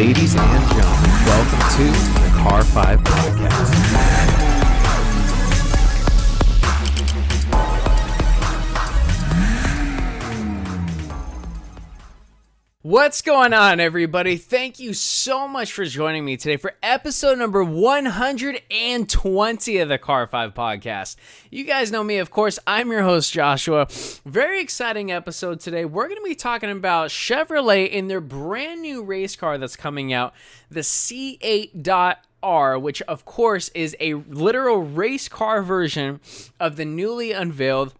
Ladies and gentlemen, welcome to the Car 5 Podcast. What's going on, everybody? Thank you so much for joining me today for episode number 120 of the Car 5 Podcast. You guys know me, of course. I'm your host, Joshua. Very exciting episode today. We're going to be talking about Chevrolet in their brand new race car that's coming out, the C8.R, which, of course, is a literal race car version of the newly unveiled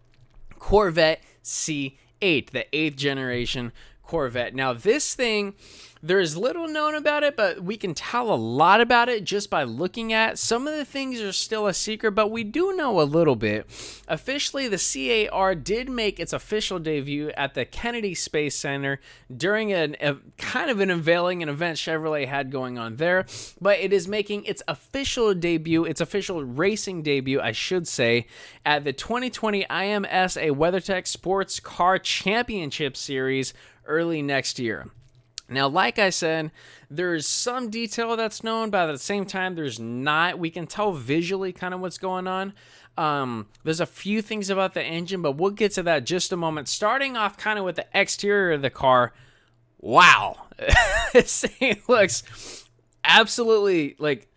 Corvette C8, the 8th generation Corvette. Now, this thing, there's little known about it, but we can tell a lot about it just by looking at. Some of the things are still a secret, but we do know a little bit. Officially, the C8R did make its official debut at the Kennedy Space Center during a kind of an unveiling, an event Chevrolet had going on there, but it is making its official debut, its official racing debut, I should say, at the 2020 IMSA WeatherTech Sports Car Championship Series early next year. Now, like I said, there's some detail that's known, but at the same time, there's not. We can tell visually kind of what's going on. There's a few things about the engine, but we'll get to that just a moment. Starting off kind of with the exterior of the car. Wow. This thing looks absolutely like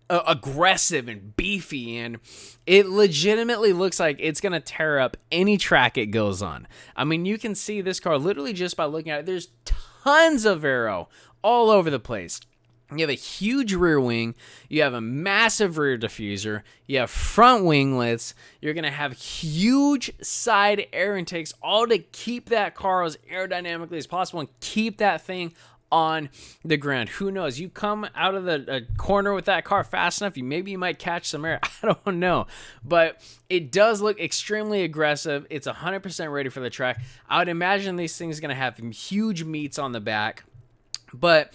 aggressive and beefy, and it legitimately looks like it's going to tear up any track it goes on. I mean, you can see this car literally just by looking at it. There's tons of aero all over the place. You have a huge rear wing. You have a massive rear diffuser. You have front winglets. You're going to have huge side air intakes, all to keep that car as aerodynamically as possible and keep that thing on the ground. Who knows? You come out of the corner with that car fast enough, maybe you might catch some air. I don't know. But it does look extremely aggressive. It's 100% ready for the track. I would imagine these things are going to have huge meets on the back. But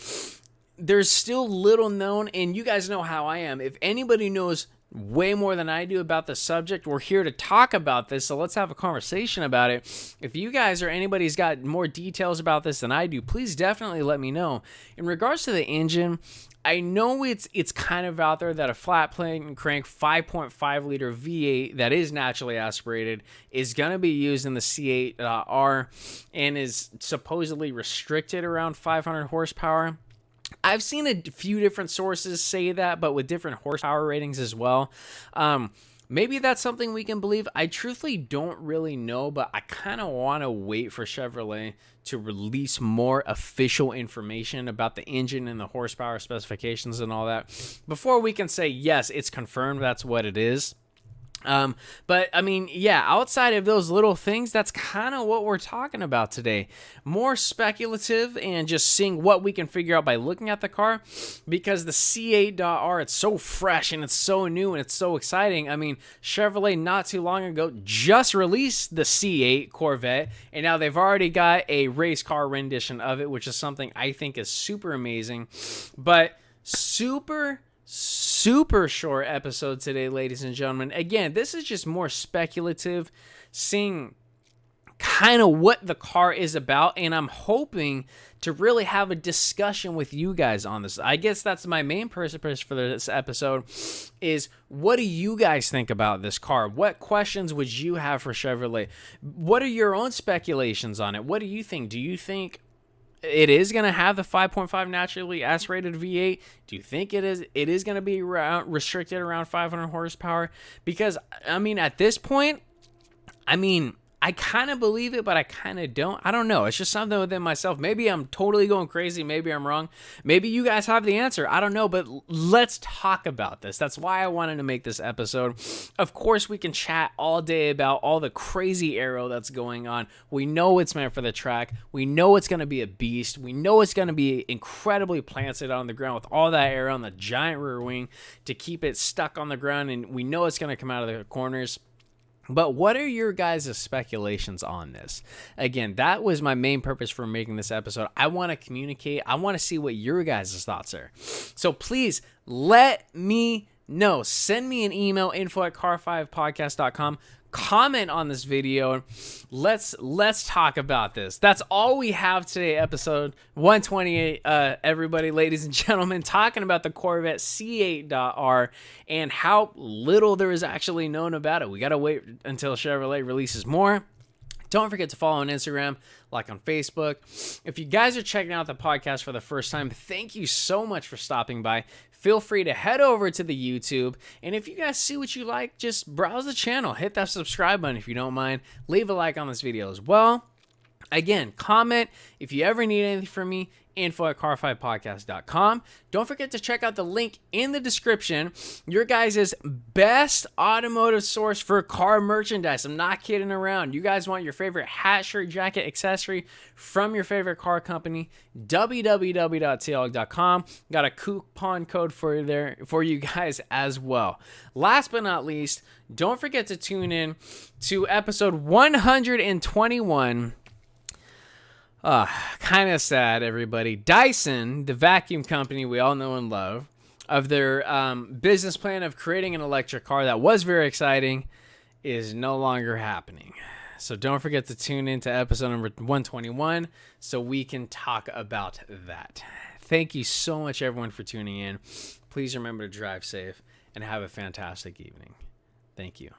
there's still little known, and you guys know how I am. If anybody knows way more than I do about the subject, we're here to talk about this, so let's have a conversation about it. If you guys or anybody's got more details about this than I do, please definitely let me know. In regards to the engine, I know it's kind of out there that a flat plane crank 5.5 liter V8 that is naturally aspirated is going to be used in the C8R and is supposedly restricted around 500 horsepower. I've seen a few different sources say that, but with different horsepower ratings as well. Maybe that's something we can believe. I truthfully don't really know, but I kind of want to wait for Chevrolet to release more official information about the engine and the horsepower specifications and all that before we can say, yes, it's confirmed that's what it is. But I mean, yeah, outside of those little things, that's kind of what we're talking about today. More speculative and just seeing what we can figure out by looking at the car, because the C8.R, it's so fresh and it's so new and it's so exciting. I mean, Chevrolet not too long ago just released the C8 Corvette, and now they've already got a race car rendition of it, which is something I think is super amazing. But super short episode today, ladies and gentlemen. Again, this is just more speculative, seeing kind of what the car is about, and I'm hoping to really have a discussion with you guys on this. I guess that's my main purpose for this episode, is what do you guys think about this car? What questions would you have for Chevrolet? What are your own speculations on it? What do you think? Do you think it is going to have the 5.5 naturally aspirated V8? Do you think it is going to be restricted around 500 horsepower? Because, I mean, at this point, I kind of believe it, but I kind of don't. I don't know. It's just something within myself. Maybe I'm totally going crazy. Maybe I'm wrong. Maybe you guys have the answer. I don't know, but let's talk about this. That's why I wanted to make this episode. Of course, we can chat all day about all the crazy aero that's going on. We know it's meant for the track. We know it's going to be a beast. We know it's going to be incredibly planted on the ground with all that aero on the giant rear wing to keep it stuck on the ground, and we know it's going to come out of the corners. But what are your guys' speculations on this? Again, that was my main purpose for making this episode. I want to communicate. I want to see what your guys' thoughts are. So please let me know. Send me an email, info@car5podcast.com. comment on this video. Let's talk about this. That's all we have today, episode 128. Everybody, ladies and gentlemen, talking about the Corvette C8.R and how little there is actually known about it. We got to wait until Chevrolet releases more. Don't forget to follow on Instagram, like on Facebook. If you guys are checking out the podcast for the first time, thank you so much for stopping by. Feel free to head over to the YouTube. And if you guys see what you like, just browse the channel. Hit that subscribe button if you don't mind. Leave a like on this video as well. Again, comment if you ever need anything from me. info@car5podcast.com. Don't forget to check out the link in the description. Your guys' best automotive source for car merchandise. I'm not kidding around. You guys want your favorite hat, shirt, jacket, accessory from your favorite car company, www.tlog.com. Got a coupon code for you guys as well. Last but not least, don't forget to tune in to episode 121. Kind of sad, everybody. Dyson, the vacuum company we all know and love, of their business plan of creating an electric car that was very exciting, is no longer happening. So don't forget to tune in to episode number 121 so we can talk about that. Thank you so much, everyone, for tuning in. Please remember to drive safe and have a fantastic evening. Thank you.